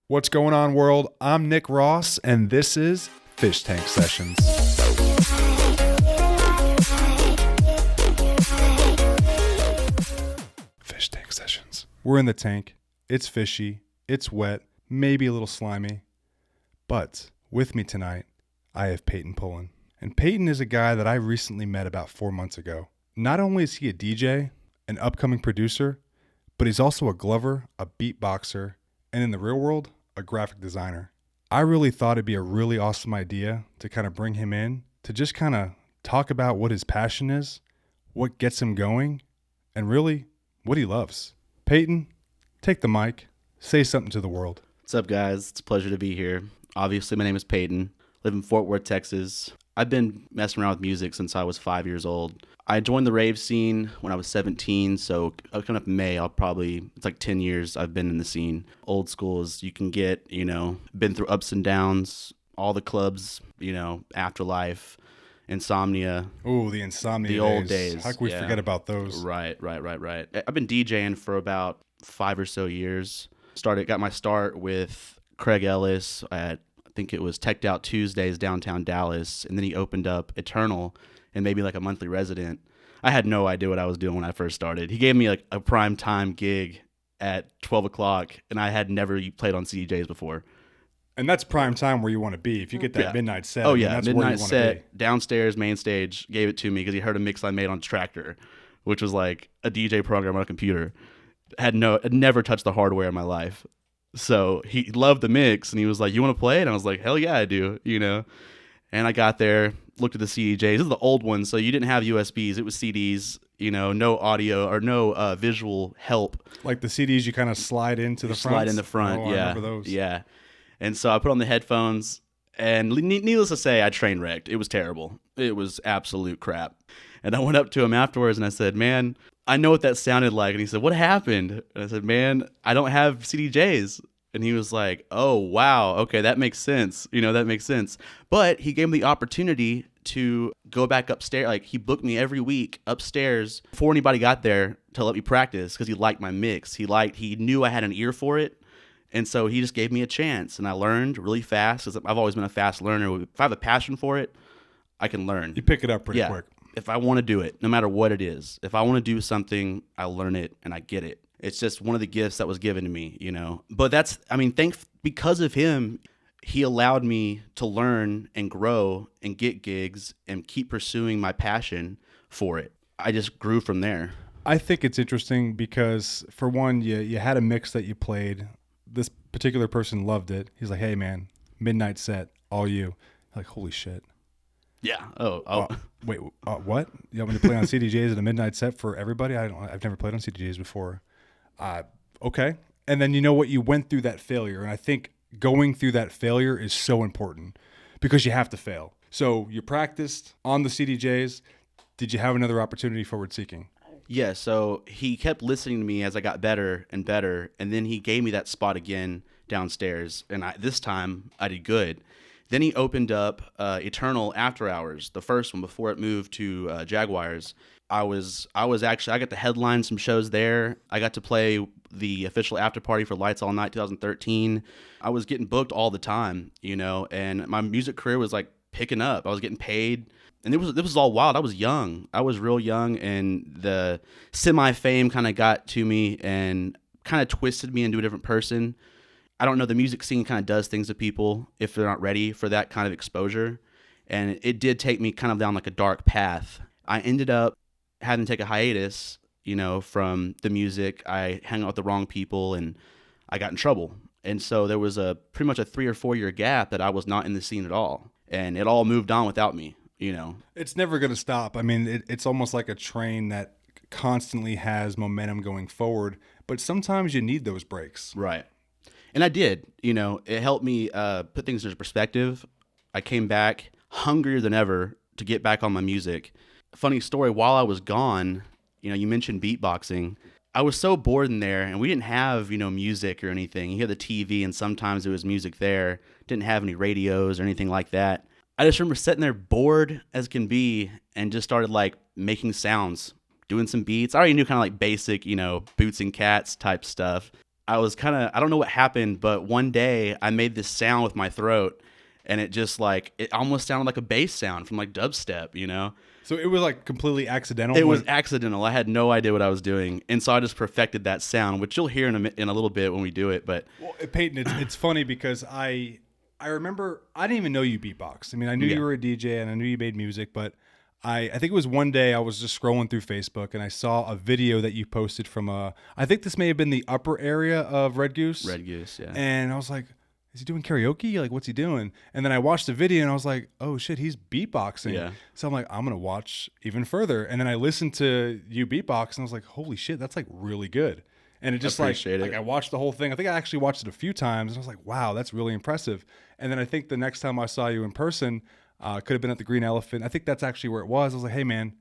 What's going on, world? I'm Nick Ross, and this is Fish Tank Sessions. Fish Tank Sessions. We're in the tank. It's fishy. It's wet. Maybe a little slimy. But with me tonight, I have Peyton Pullen. And Peyton is a guy that I recently met about 4 months ago. Not only is he a DJ, an upcoming producer, but he's also a glover, a beatboxer, and in the real world, a graphic designer. I really thought it'd be a really awesome idea to kind of bring him in to just kind of talk about what his passion is, what gets him going, and really what he loves. Peyton, take the mic, say something to the world. What's up, guys? It's a pleasure to be here. Obviously, my name is Peyton. Live in Fort Worth, Texas. I've been messing around with music since I was 5 years old. I joined the rave scene when I was 17, so coming up in May, it's like 10 years I've been in the scene. Old school as you can get, been through ups and downs, all the clubs, Afterlife, Insomnia. Ooh, the Insomnia days. The old days. How can we forget about those? Right. I've been DJing for about 5 or so years. Got my start with Craig Ellis at, I think it was Teched Out Tuesdays downtown Dallas, and then he opened up Eternal and maybe like a monthly resident. I had no idea what I was doing when I first started. He gave me like a prime time gig at 12 o'clock, and I had never played on CDJs before. And that's prime time where you want to be. If you get that midnight set, that's midnight where you want set, to be. Downstairs, main stage, gave it to me because he heard a mix I made on Tractor, which was like a DJ program on a computer. Had never touched the hardware in my life. So he loved the mix, and he was like, "You want to play it?" And I was like, "Hell yeah, I do," And I got there, looked at the CDJs. This is the old ones, so you didn't have USBs. It was CDs, no audio or no visual help. Like the CDs you kind of slide into the front? Slide in the front, I remember those. Yeah. And so I put on the headphones, and needless to say, I train wrecked. It was terrible. It was absolute crap. And I went up to him afterwards, and I said, "Man, I know what that sounded like." And he said, "What happened?" And I said, "Man, I don't have CDJs." And he was like, "Oh, wow. Okay, that makes sense. That makes sense." But he gave me the opportunity to go back upstairs. Like, he booked me every week upstairs before anybody got there to let me practice because he liked my mix. He knew I had an ear for it. And so he just gave me a chance. And I learned really fast because I've always been a fast learner. If I have a passion for it, I can learn. You pick it up pretty quick. If I want to do it, no matter what it is. If I want to do something, I learn it and I get it. It's just one of the gifts that was given to me, But because of him, he allowed me to learn and grow and get gigs and keep pursuing my passion for it. I just grew from there. I think it's interesting because, for one, you had a mix that you played. This particular person loved it. He's like, "Hey, man, midnight set, all you." You're like, holy shit. Yeah. Wait, what? You want me to play on CDJs at a midnight set for everybody? I've never played on CDJs before. Okay. And then what? You went through that failure. And I think going through that failure is so important because you have to fail. So you practiced on the CDJs. Did you have another opportunity forward seeking? Yeah. So he kept listening to me as I got better and better. And then he gave me that spot again downstairs. And this time I did good. Then he opened up Eternal After Hours, the first one before it moved to Jaguars. I got to headline some shows there. I got to play the official after party for Lights All Night 2013. I was getting booked all the time, and my music career was like picking up. I was getting paid, and this was all wild. I was young. I was real young, and the semi-fame kind of got to me and kind of twisted me into a different person. I don't know, the music scene kind of does things to people if they're not ready for that kind of exposure. And it did take me kind of down like a dark path. I ended up having to take a hiatus, from the music. I hung out with the wrong people and I got in trouble. And so there was pretty much a 3 or 4 year gap that I was not in the scene at all. And it all moved on without me, It's never going to stop. I mean, it's almost like a train that constantly has momentum going forward, but sometimes you need those breaks. Right. And I did, it helped me put things into perspective. I came back hungrier than ever to get back on my music. Funny story, while I was gone, you mentioned beatboxing. I was so bored in there, and we didn't have, music or anything. You had the TV, and sometimes it was music there. Didn't have any radios or anything like that. I just remember sitting there bored as can be and just started like making sounds, doing some beats. I already knew kind of like basic, Boots and Cats type stuff. I was kind of, I don't know what happened, but one day I made this sound with my throat, and it just like, it almost sounded like a bass sound from like dubstep, you know? So it was like completely accidental. It was accidental. I had no idea what I was doing, and so I just perfected that sound, which you'll hear in a little bit when we do it. But Well, Peyton, it's funny because I remember I didn't even know you beatbox. I mean, I knew Yeah. you were a DJ and I knew you made music, but I think it was one day I was just scrolling through Facebook and I saw a video that you posted from I think this may have been the upper area of Red Goose. Red Goose, yeah. And I was like, is he doing karaoke? Like, what's he doing? And then I watched the video and I was like, oh shit, he's beatboxing. Yeah. So I'm like, I'm going to watch even further. And then I listened to you beatbox and I was like, holy shit, that's like really good. And it just Appreciate it. like I watched the whole thing. I think I actually watched it a few times and I was like, wow, that's really impressive. And then I think the next time I saw you in person, could have been at the Green Elephant. I think that's actually where it was. I was like, hey man,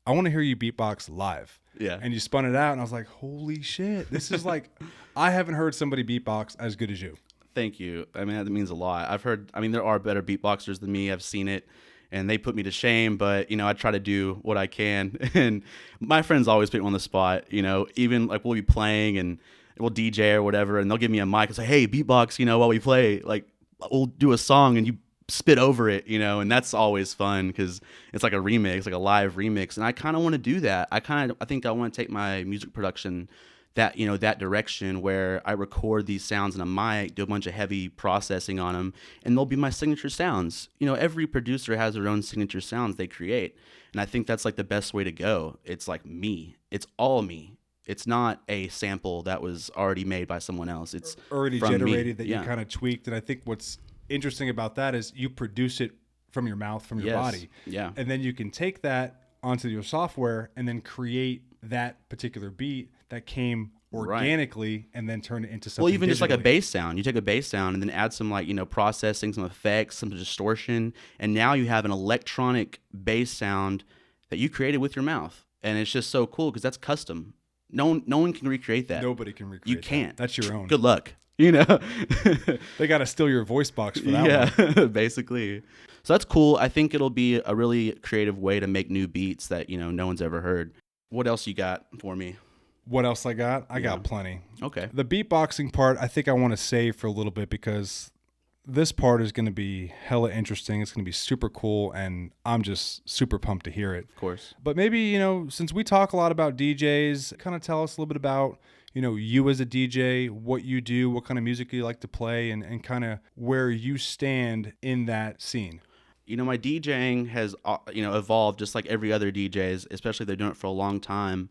I want to hear you beatbox live. Yeah. And you spun it out and I was like, holy shit, this is like, I haven't heard somebody beatbox as good as you. Thank you. I mean, that means a lot. I've heard, I mean, there are better beatboxers than me. I've seen it, and they put me to shame, but, you know, I try to do what I can. And my friends always put me on the spot, you know, even like we'll be playing and we'll DJ or whatever, and they'll give me a mic and say, hey, beatbox, you know, while we play. Like, we'll do a song and you spit over it, you know, and that's always fun because it's like a remix, like a live remix. And I kind of want to do that. I think I want to take my music production that, you know, that direction where I record these sounds in a mic, do a bunch of heavy processing on them, and they'll be my signature sounds. You know, every producer has their own signature sounds they create, and I think that's like the best way to go. It's like me. It's all me. It's not a sample that was already made by someone else. It's Already from generated me. that you kind of tweaked. And I think what's interesting about that is you produce it from your mouth, from your Yes. body. Yeah. And then you can take that onto your software and then create that particular beat that came organically and then turn it into something. Well, even just like a digitally. bass sound. You take a bass sound and then add some like, you know, processing, some effects, some distortion, and now you have an electronic bass sound that you created with your mouth. And it's just so cool because that's custom. No one can recreate that. Nobody can recreate You that. can't. That's your own. Good luck. You know? They got to steal your voice box for that one. Yeah, basically. So that's cool. I think it'll be a really creative way to make new beats that, you know, no one's ever heard. What else you got for me? What else I got? I got plenty. Okay. The beatboxing part, I think I want to save for a little bit because this part is going to be hella interesting. It's going to be super cool, and I'm just super pumped to hear it. Of course. But maybe, you know, since we talk a lot about DJs, kind of tell us a little bit about, you know, you as a DJ, what you do, what kind of music you like to play, and kind of where you stand in that scene. You know, my DJing has, you know, evolved just like every other DJs, especially if they're doing it for a long time.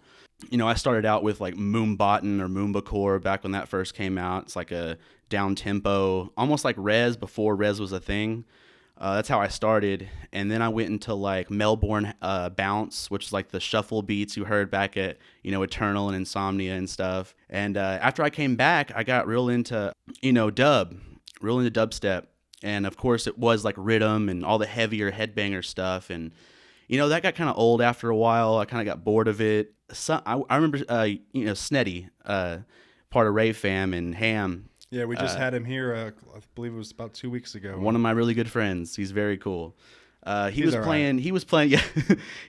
You know, I started out with like Moombatin or Moombacore back when that first came out. It's like a down tempo, almost like Rez before Rez was a thing. That's how I started. And then I went into like Melbourne bounce, which is like the shuffle beats you heard back at, you know, Eternal and Insomnia and stuff. And after I came back, I got real into, you know, real into dubstep. And of course, it was like rhythm and all the heavier headbanger stuff. And, you know, that got kind of old after a while. I kind of got bored of it. So, I remember, you know, Sneddy, part of Rave Fam and Ham. Yeah, we just had him here, I believe it was about 2 weeks ago. One of my really good friends. He's very cool. He was all playing. He was playing. Yeah,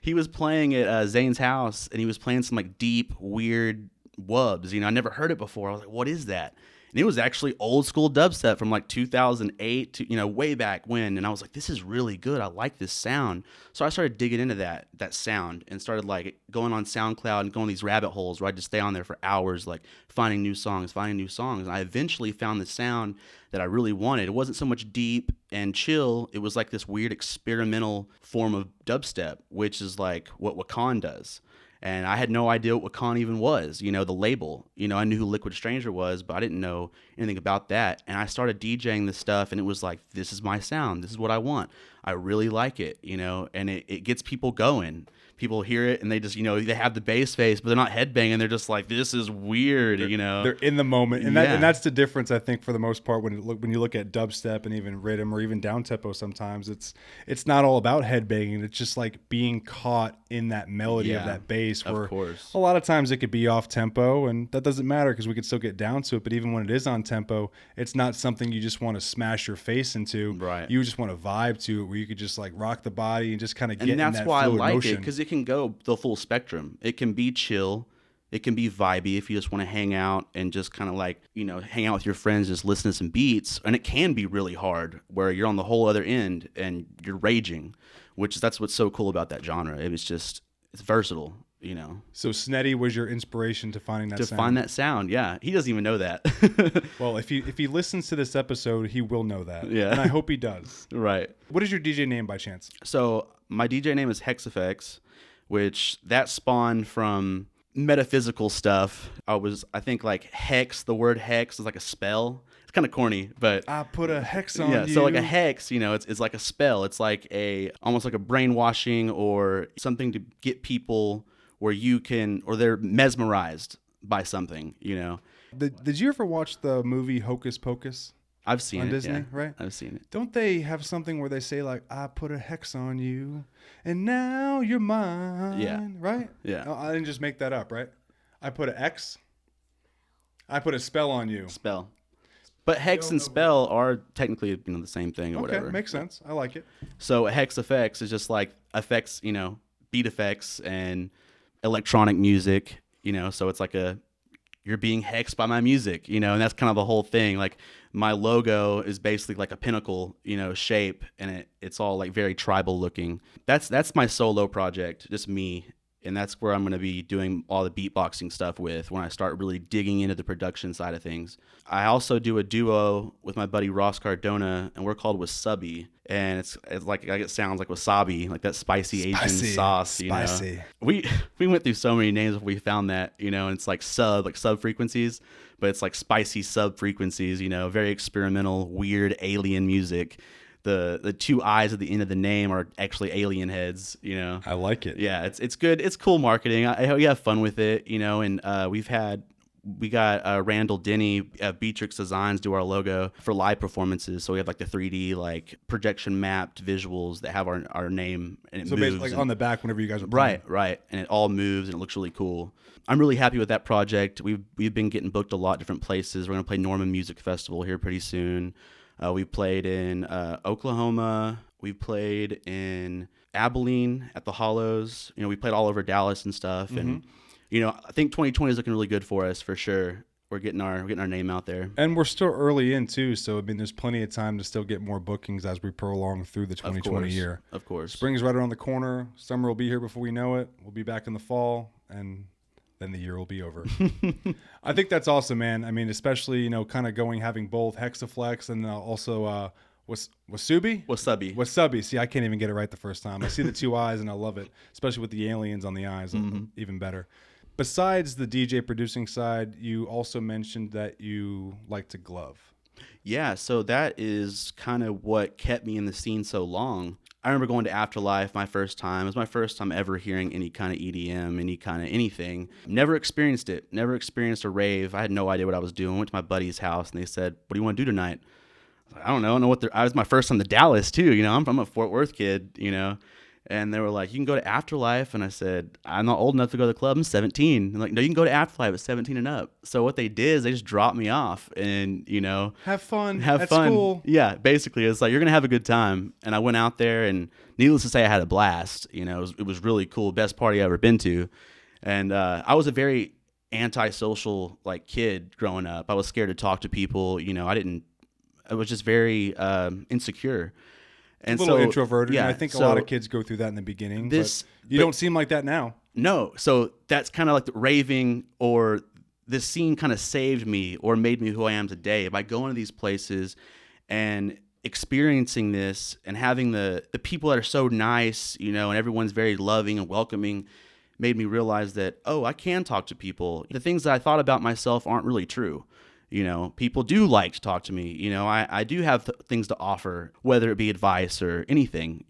he was playing at Zane's house, and he was playing some like deep, weird wubs. You know, I never heard it before. I was like, "What is that?" And it was actually old school dubstep from like 2008 to, you know, way back when. And I was like, "This is really good. I like this sound." So I started digging into that sound and started like going on SoundCloud and going these rabbit holes where I just stay on there for hours, like finding new songs. And I eventually found the sound that I really wanted. It wasn't so much deep and chill. It was like this weird experimental form of dubstep, which is like what Wakan does. And I had no idea what Wakan even was, you know, the label. You know, I knew who Liquid Stranger was, but I didn't know anything about that. And I started DJing this stuff, and it was like, this is my sound. This is what I want. I really like it, you know, and it gets people going. People hear it, and they just, you know, they have the bass face, but they're not headbanging. They're just like, this is weird, you know. They're in the moment. And, Yeah. and that's the difference, I think, for the most part, when you look at dubstep and even rhythm or even downtempo sometimes, it's not all about headbanging. It's just like being caught in that melody of Yeah, that bass where of course. a lot of times it could be off tempo, and that doesn't matter because we could still get down to it. But even when it is on tempo, it's not something you just want to smash your face into. Right. You just want to vibe to it where you could just like rock the body and just kind of get And that's in that why I fluid like motion. it, because it can go the full spectrum. It can be chill, It can be vibey if you just want to hang out and just kind of like, hang out with your friends, just listen to some beats. And it can be really hard where you're on the whole other end and you're raging, that's what's so cool about that genre. It's versatile, So Snetty was your inspiration to finding that sound? Find that sound, yeah. He doesn't even know that. Well, if he listens to this episode, he will know that. Yeah. And I hope he does. Right. What is your DJ name by chance? So my DJ name is HexFX, which that spawned from metaphysical stuff. I think like hex, the word hex is like a spell. It's kind of corny, but I put a hex on you. So like a hex, it's like a spell. It's like almost like a brainwashing or something to get people where they're mesmerized by something, Did you ever watch the movie Hocus Pocus? I've seen on it, Disney, yeah. right? I've seen it. Don't they have something where they say like, I put a hex on you and now you're mine? Yeah. Right? Yeah. I didn't just make that up, right? I put an X. I put a spell on you. Spell. But hex and spell are technically the same thing or whatever. Okay, makes sense. I like it. So hex effects is just like effects, beat effects and electronic music, so it's like you're being hexed by my music, and that's kind of the whole thing. Like my logo is basically like a pinnacle, shape, and it's all like very tribal looking. That's my solo project, just me. And that's where I'm going to be doing all the beatboxing stuff with when I start really digging into the production side of things. I also do a duo with my buddy Ross Cardona, and we're called Wasubii. And it's like it sounds like wasabi, like that spicy Asian sauce. Spicy. We went through so many names before we found that, and it's like sub frequencies, but it's like spicy sub frequencies. Very experimental, weird alien music. The two eyes at the end of the name are actually alien heads, I like it. Yeah, it's good. It's cool marketing. We have fun with it, and we got Randall Denny at Beatrix Designs do our logo for live performances. So we have like the 3D like projection mapped visuals that have our name and it moves. So basically like on the back whenever you guys are playing. Right. And it all moves and it looks really cool. I'm really happy with that project. We've been getting booked a lot of different places. We're going to play Norman Music Festival here pretty soon. We played in Oklahoma. We played in Abilene at the Hollows. We played all over Dallas and stuff. Mm-hmm. And I think 2020 is looking really good for us for sure. We're getting our name out there. And we're still early in too, so I mean, there's plenty of time to still get more bookings as we prolong through the 2020 year. Of course. Spring's right around the corner. Summer will be here before we know it. We'll be back in the fall, and then the year will be over. I think that's awesome, man. I mean, especially, kind of having both Hexaflex and also Wasubii? Wasubii. See, I can't even get it right the first time. I see the two eyes and I love it, especially with the aliens on the eyes, even better. Besides the DJ producing side, you also mentioned that you like to glove. Yeah, so that is kind of what kept me in the scene so long. I remember going to Afterlife my first time. It was my first time ever hearing any kind of EDM, any kind of anything. Never experienced it. Never experienced a rave. I had no idea what I was doing. Went to my buddy's house and they said, "What do you want to do tonight?" I was like, I don't know what I was my first time to Dallas too. I'm a Fort Worth kid, And they were like, "You can go to Afterlife." And I said, "I'm not old enough to go to the club. I'm 17. And like, "No, you can go to Afterlife at 17 and up." So what they did is they just dropped me off and, have fun. Have fun. School. Yeah, basically. It's like, you're going to have a good time. And I went out there and needless to say, I had a blast. It was really cool. Best party I've ever been to. And I was a very antisocial like kid growing up. I was scared to talk to people. I was just very insecure. And a little introverted. Yeah, and I think a lot of kids go through that in the beginning. But you don't seem like that now. No. So that's kind of like the raving or this scene kind of saved me or made me who I am today by going to these places and experiencing this and having the people that are so nice, and everyone's very loving and welcoming made me realize that, I can talk to people. The things that I thought about myself aren't really true. People do like to talk to me. I do have things to offer, whether it be advice or anything,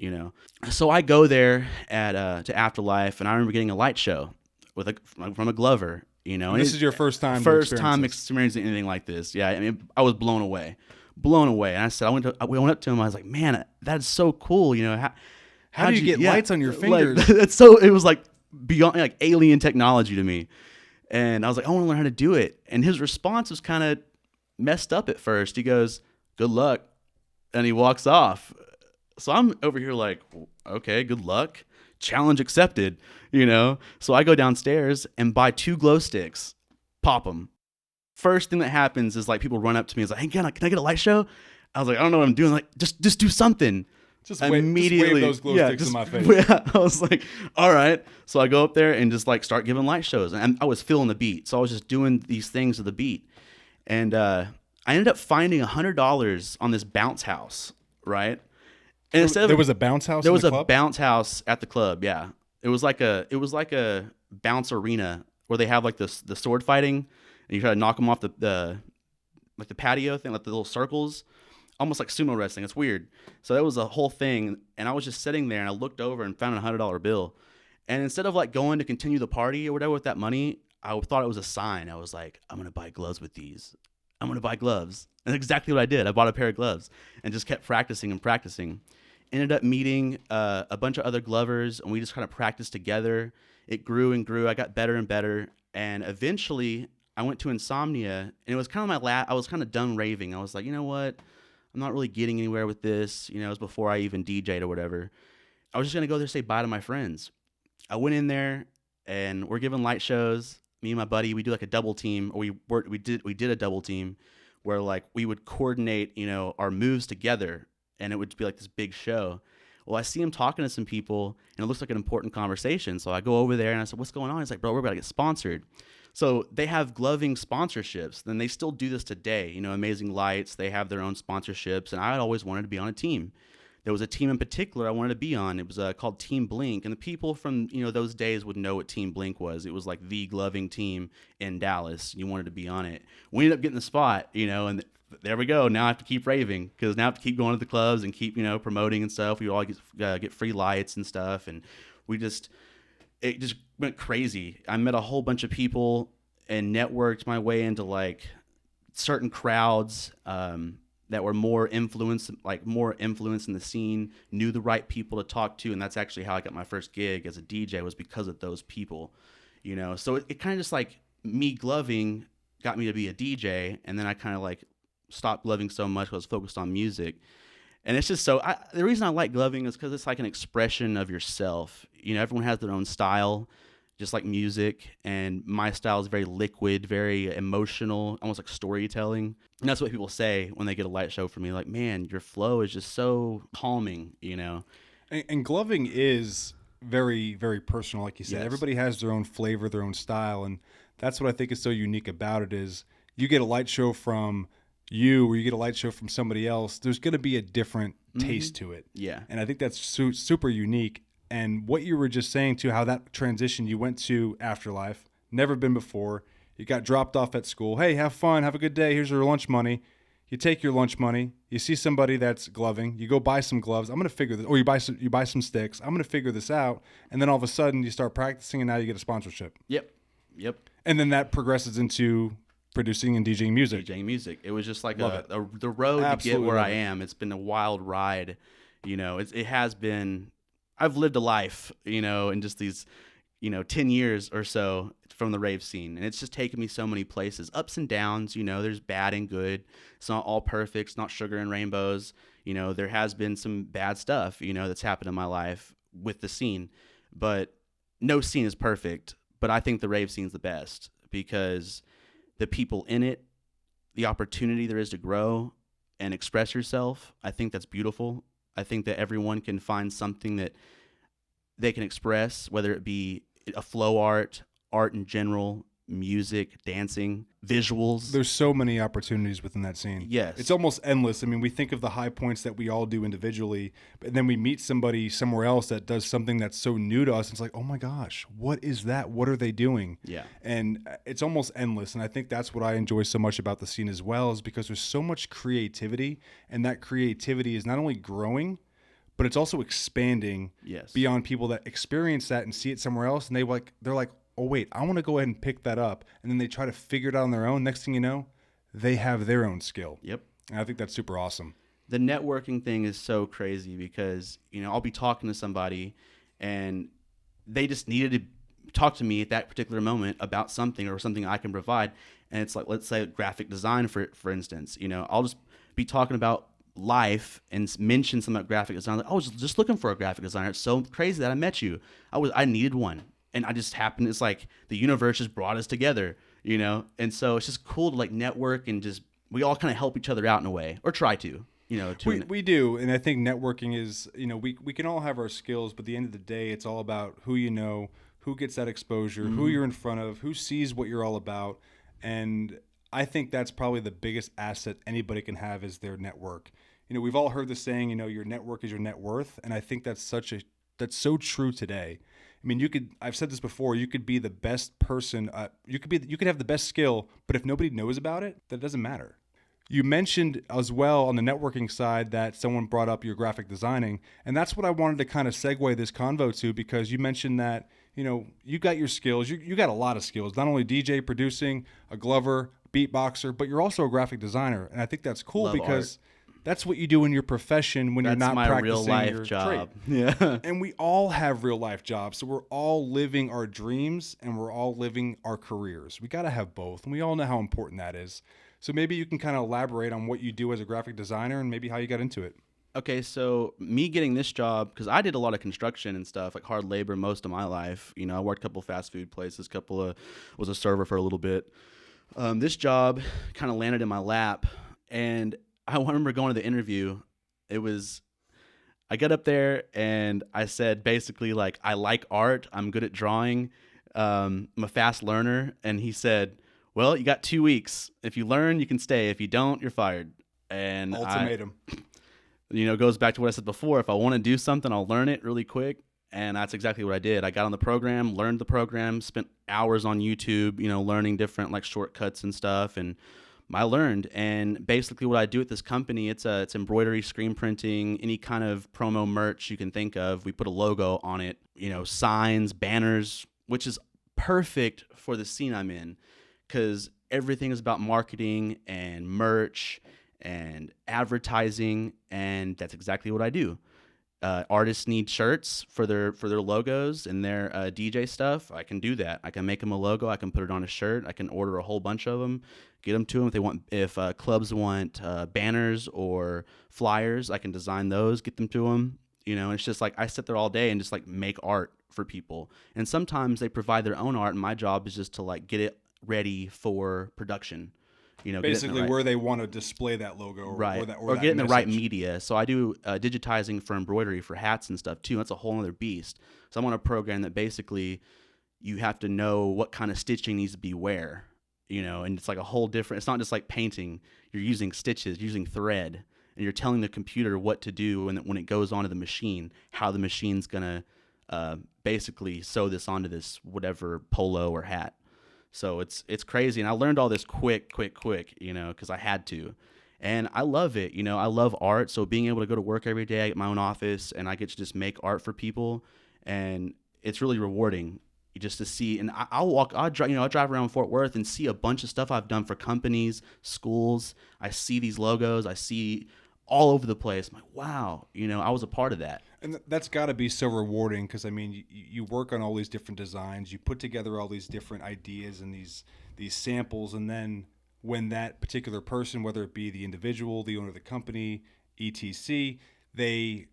So I go there to Afterlife, and I remember getting a light show from a Glover, And this is your first time experiencing anything like this. Yeah, I mean, I was blown away. And I said, we went up to him. I was like, "Man, that's so cool. How do you get lights on your fingers?" It was like beyond like alien technology to me. And I was like, "I want to learn how to do it." And his response was kind of messed up at first. He goes, "Good luck." And he walks off. So I'm over here like, okay, good luck. challenge accepted, So I go downstairs and buy 2 glow sticks, pop them. First thing that happens is like people run up to me and is like, hey, can I get a light show? I was like, I don't know what I'm doing. Like, just do something. Just wave those glow sticks in my face. Yeah, I was like, all right. So I go up there and just like start giving light shows. And I was feeling the beat. So I was just doing these things to the beat. And I ended up finding $100 on this bounce house, right? And there was a bounce house. There was in the a club? bounce house at the club. Yeah, it was like a bounce arena where they have like the sword fighting, and you try to knock them off the like the patio thing, like the little circles, almost like sumo wrestling. It's weird. So that was a whole thing, and I was just sitting there, and I looked over and found a $100 bill, and instead of like going to continue the party or whatever with that money, I thought it was a sign. I was like, I'm gonna buy gloves with these. I'm gonna buy gloves, and that's exactly what I did. I bought a pair of gloves and just kept practicing and practicing. Ended up meeting a bunch of other glovers, and we just kind of practiced together. It grew and grew. I got better and better, and eventually I went to Insomnia, and it was kind of I was kind of done raving. I was like, you know what? I'm not really getting anywhere with this. It was before I even DJ'd or whatever. I was just gonna go there and say bye to my friends. I went in there, and we're giving light shows. Me and my buddy, we do like a double team, or we did a double team where like we would coordinate, our moves together. And it would be like this big show. Well, I see him talking to some people, and it looks like an important conversation. So I go over there, and I said, what's going on? He's like, bro, we're about to get sponsored. So they have gloving sponsorships. Then they still do this today. Amazing Lights, they have their own sponsorships. And I had always wanted to be on a team. There was a team in particular I wanted to be on. It was called Team Blink. And the people from those days would know what Team Blink was. It was like the gloving team in Dallas. You wanted to be on it. We ended up getting the spot, and there we go. Now I have to keep raving because now I have to keep going to the clubs and keep, promoting and stuff. We all get free lights and stuff. And it just went crazy. I met a whole bunch of people and networked my way into like certain crowds that were more influenced in the scene, knew the right people to talk to. And that's actually how I got my first gig as a DJ, was because of those people, So it kind of just like me gloving got me to be a DJ. And then I kind of like stopped gloving so much because I was focused on music. And it's just the reason I like gloving is because it's like an expression of yourself. Everyone has their own style, just like music. And my style is very liquid, very emotional, almost like storytelling. And that's what people say when they get a light show from me. Like, man, your flow is just so calming, And gloving is very, very personal, like you said. Yes. Everybody has their own flavor, their own style. And that's what I think is so unique about it is you get a light show from you or you get a light show from somebody else, there's going to be a different taste to it. Yeah. And I think that's super unique. And what you were just saying to how that transition, you went to Afterlife, never been before. You got dropped off at school. Hey, have fun. Have a good day. Here's your lunch money. You take your lunch money. You see somebody that's gloving. You go buy some gloves. I'm going to figure this. Or you buy some sticks. I'm going to figure this out. And then all of a sudden you start practicing and now you get a sponsorship. Yep. And then that progresses into producing and DJing music. It was just like the road Absolutely to get where love I am. It's been a wild ride. It has been. I've lived a life, in just these, 10 years or so from the rave scene. And it's just taken me so many places, ups and downs, there's bad and good. It's not all perfect. It's not sugar and rainbows. There has been some bad stuff, that's happened in my life with the scene, but no scene is perfect. But I think the rave scene's the best because the people in it, the opportunity there is to grow and express yourself, I think that's beautiful. I think that everyone can find something that they can express, whether it be a flow art in general, music, dancing, visuals. There's so many opportunities within that scene. Yes. It's almost endless. I mean, we think of the high points that we all do individually, but then we meet somebody somewhere else that does something that's so new to us. It's like, oh my gosh, what is that? What are they doing? Yeah. And it's almost endless. And I think that's what I enjoy so much about the scene as well, is because there's so much creativity, and that creativity is not only growing, but it's also expanding beyond people that experience that and see it somewhere else. And they're like, oh, wait, I want to go ahead and pick that up. And then they try to figure it out on their own. Next thing you know, they have their own skill. Yep. And I think that's super awesome. The networking thing is so crazy because, I'll be talking to somebody and they just needed to talk to me at that particular moment about something or something I can provide. And it's like, let's say graphic design, for instance, I'll just be talking about life and mention something about graphic design. Like, I was just looking for a graphic designer. It's so crazy that I met you. I needed one, and I just happened. It's like the universe just brought us together, you know. And so it's just cool to like network and just we all kind of help each other out in a way, or try to, you know. We do, and I think networking is, we can all have our skills, but at the end of the day, it's all about who you know, who gets that exposure, who you're in front of, who sees what you're all about, and I think that's probably the biggest asset anybody can have is their network. We've all heard the saying, your network is your net worth, and I think that's so true today. I mean, I've said this before, you could be the best person, you could have the best skill, but if nobody knows about it, that doesn't matter. You mentioned as well on the networking side that someone brought up your graphic designing, and that's what I wanted to kind of segue this convo to, because you mentioned that, you got your skills, you got a lot of skills, not only DJ producing, a glover, beatboxer, but you're also a graphic designer. And I think that's cool because that's what you do in your profession when you're not practicing real life your job. trade. Yeah. And we all have real life jobs. So we're all living our dreams and we're all living our careers. We got to have both. And we all know how important that is. So maybe you can kind of elaborate on what you do as a graphic designer and maybe how you got into it. Okay, so me getting this job, because I did a lot of construction and stuff, like hard labor most of my life. I worked a couple fast food places, was a server for a little bit. This job kind of landed in my lap, and I remember going to the interview. I got up there and I said basically like, I like art, I'm good at drawing, I'm a fast learner, and he said, well, you got 2 weeks. If you learn, you can stay. If you don't, you're fired. And Ultimatum. Goes back to what I said before. If I want to do something, I'll learn it really quick. And that's exactly what I did. I got on the program, learned the program, spent hours on YouTube, learning different like shortcuts and stuff. And I learned. And basically what I do at this company, it's embroidery, screen printing, any kind of promo merch you can think of. We put a logo on it, signs, banners, which is perfect for the scene I'm in, because everything is about marketing and merch and advertising, and that's exactly what I do. Artists need shirts for their logos and their DJ stuff. I can do that. I can make them a logo. I can put it on a shirt. I can order a whole bunch of them, get them to them. If clubs want banners or flyers, I can design those, get them to them. It's just like I sit there all day and just like make art for people. And sometimes they provide their own art, and my job is just to like get it ready for production. Basically where they want to display that logo, right, or get in the right media. So I do digitizing for embroidery for hats and stuff too. That's a whole other beast. So I'm on a program that basically you have to know what kind of stitching needs to be where, and it's like a whole different. It's not just like painting. You're using stitches, using thread, and you're telling the computer what to do when it goes onto the machine, how the machine's gonna basically sew this onto this whatever polo or hat. So it's crazy, and I learned all this quick, because I had to, and I love it. I love art. So being able to go to work every day, I get my own office, and I get to just make art for people, and it's really rewarding just to see. And I'll drive around Fort Worth and see a bunch of stuff I've done for companies, schools. I see these logos. I see all over the place. I'm like, wow, I was a part of that. And that's got to be so rewarding, because I mean, you work on all these different designs, you put together all these different ideas and these samples, and then when that particular person, whether it be the individual, the owner of the company, etc., they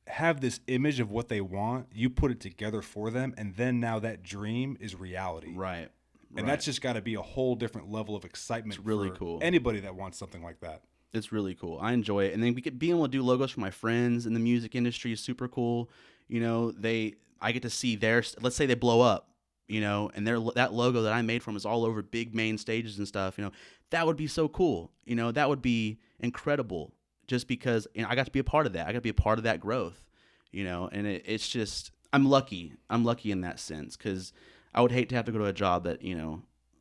have this image of what they want, you put it together for them, and then now that dream is reality. Right. And that's just got to be a whole different level of excitement. It's really for cool. Anybody that wants something like that. It's really cool. I enjoy it. And then being able to do logos for my friends in the music industry is super cool. I get to see let's say they blow up, and that logo that I made for them is all over big main stages and stuff. That would be so cool. That would be incredible, just because I got to be a part of that. I got to be a part of that growth, and it's just, I'm lucky. I'm lucky in that sense, because I would hate to have to go to a job that,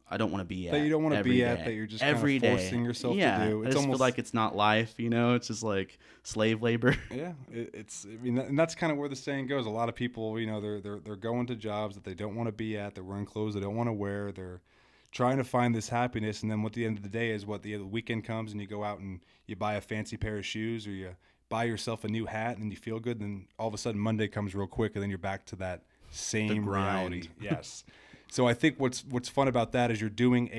I don't want to be at. That you don't want to be at, that you're just every kind of forcing yourself to do. It's almost feel like it's not life, It's just like slave labor. Yeah, and that's kind of where the saying goes. A lot of people, they're going to jobs that they don't want to be at. They're wearing clothes they don't want to wear. They're trying to find this happiness, and then what the end of the day is, the weekend comes and you go out and you buy a fancy pair of shoes, or you buy yourself a new hat, and you feel good. And then all of a sudden Monday comes real quick, and then you're back to that same reality. Yes. So I think what's fun about that is you're doing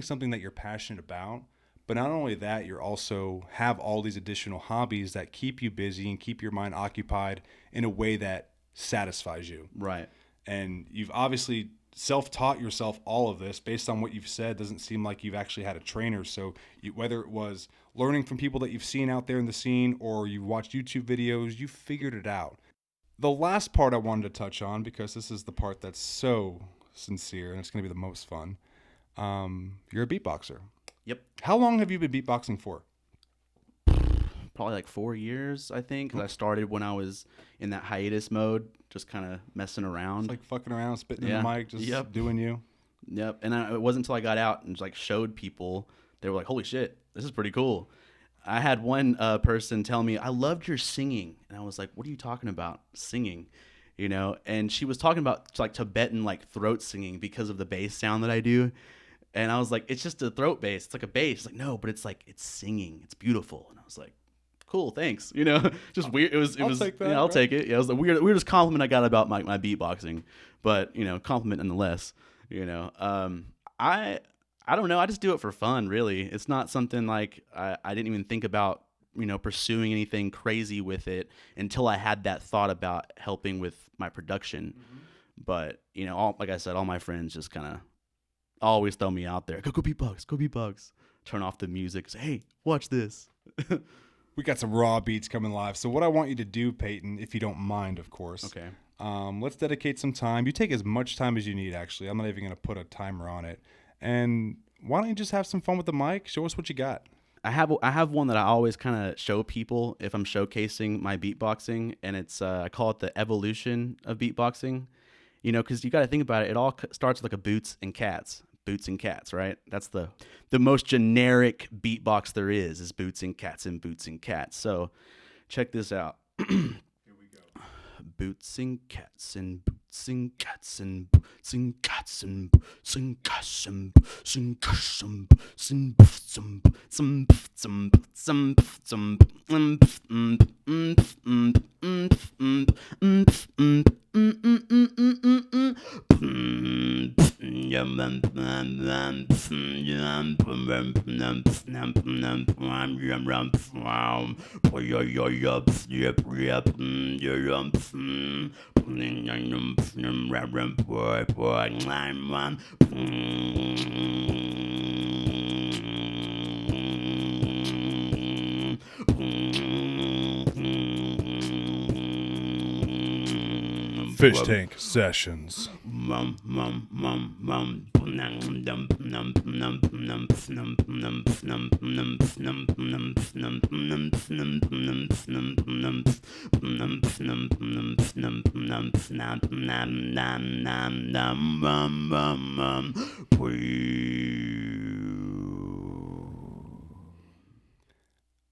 something that you're passionate about, But not only that, you're also have all these additional hobbies that keep you busy and keep your mind occupied in a way that satisfies you. Right. And you've obviously self-taught yourself all of this based on what you've said. Doesn't seem like you've actually had a trainer. So whether it was learning from people that you've seen out there in the scene or you've watched YouTube videos, you figured it out. The last part I wanted to touch on, because this is the part that's so sincere and it's going to be the most fun. You're a beatboxer. Yep. How long have you been beatboxing for? Probably like 4 years, I think, because I started when I was in that hiatus mode, just kind of messing around. It's like fucking around, spitting in the mic, just doing you. Yep. And it wasn't until I got out and like showed people, they were like, holy shit, this is pretty cool. I had one person tell me, I loved your singing. And I was like, what are you talking about? Singing? You know? And she was talking about like Tibetan like throat singing because of the bass sound that I do. And I was like, it's just a throat bass. It's like a bass. It's like, no, but it's like, it's singing. It's beautiful. And I was like, cool, thanks. You know, just weird. I'll take that. Yeah, I'll take it. Yeah, it was the weirdest compliment I got about my beatboxing, but you know, compliment nonetheless. You know, I don't know. I just do it for fun, really. It's not something like I didn't even think about, you know, pursuing anything crazy with it until I had that thought about helping with my production. Mm-hmm. But you know, like I said, all my friends just kind of always throw me out there. Go beatbox. Turn off the music. Say, hey, watch this. We got some raw beats coming live. So what I want you to do, Peyton, if you don't mind, of course. Okay. Let's dedicate some time. You take as much time as you need, actually. I'm not even going to put a timer on it. And why don't you just have some fun with the mic? Show us what you got. I have one that I always kind of show people if I'm showcasing my beatboxing, and it's I call it the evolution of beatboxing. You know, because you got to think about it. It all starts with like a boots and cats, right? That's the most generic beatbox there is boots and cats and boots and cats. So check this out. Here we go. Boots and cats and boots and cats and boots and cats and boots and cats and boots and cats and boots and boots and boots and boots and boots and boots and boots Fish Tank Sessions.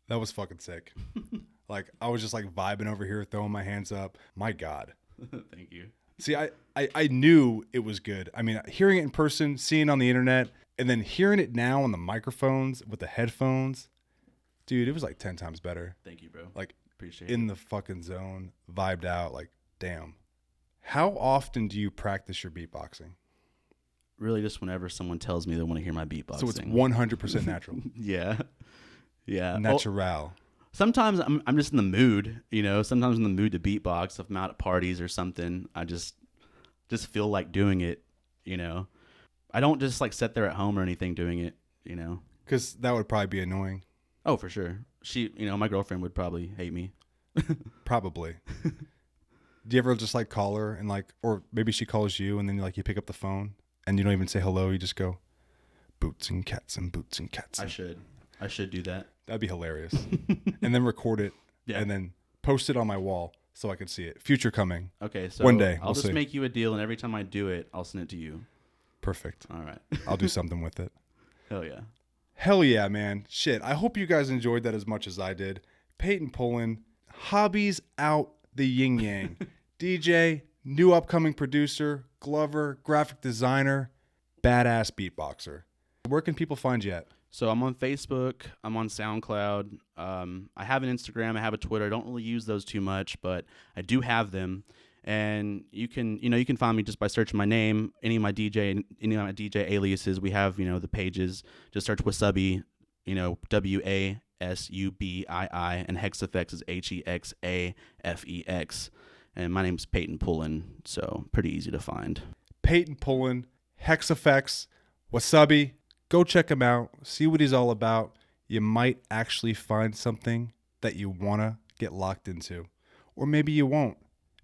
That was fucking sick. Like, I was just like vibing over here, throwing my hands up. My God. Thank you. See, I knew it was good. I mean, hearing it in person, seeing it on the internet, and then hearing it now on the microphones with the headphones, dude, it was like 10 times better. Thank you, bro. Like, appreciate in the fucking zone, vibed out, like, damn. How often do you practice your beatboxing? Really just whenever someone tells me they want to hear my beatboxing. So it's 100% natural. Yeah. Natural. Well, sometimes I'm just in the mood, you know. Sometimes I'm in the mood to beatbox. If I'm out at parties or something, I just feel like doing it, you know. I don't just like sit there at home or anything doing it, you know. Because that would probably be annoying. Oh, for sure. My girlfriend would probably hate me. Probably. Do you ever just like call her and like, or maybe she calls you and then like you pick up the phone and you don't even say hello, you just go, boots and cats and boots and cats. I should do that. That'd be hilarious. And then record it and then post it on my wall so I can see it. Future coming. Okay, so one day I'll just make you a deal, and every time I do it, I'll send it to you. Perfect. All right. I'll do something with it. Hell yeah. Hell yeah, man. Shit. I hope you guys enjoyed that as much as I did. Peyton Pullen, hobbies out the yin yang. DJ, new upcoming producer, Glover, graphic designer, badass beatboxer. Where can people find you at? So I'm on Facebook. I'm on SoundCloud. I have an Instagram. I have a Twitter. I don't really use those too much, but I do have them. And you can find me just by searching my name, any of my DJ aliases. We have, the pages. Just search Wasubii WASUBII, and Hexafex is HEXAFEX. And my name's Peyton Pullen, so pretty easy to find. Peyton Pullen, Hexafex, Wasubii. Go check him out. See what he's all about. You might actually find something that you want to get locked into. Or maybe you won't.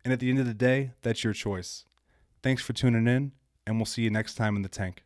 And at the end of the day, that's your choice. Thanks for tuning in, and we'll see you next time in the tank.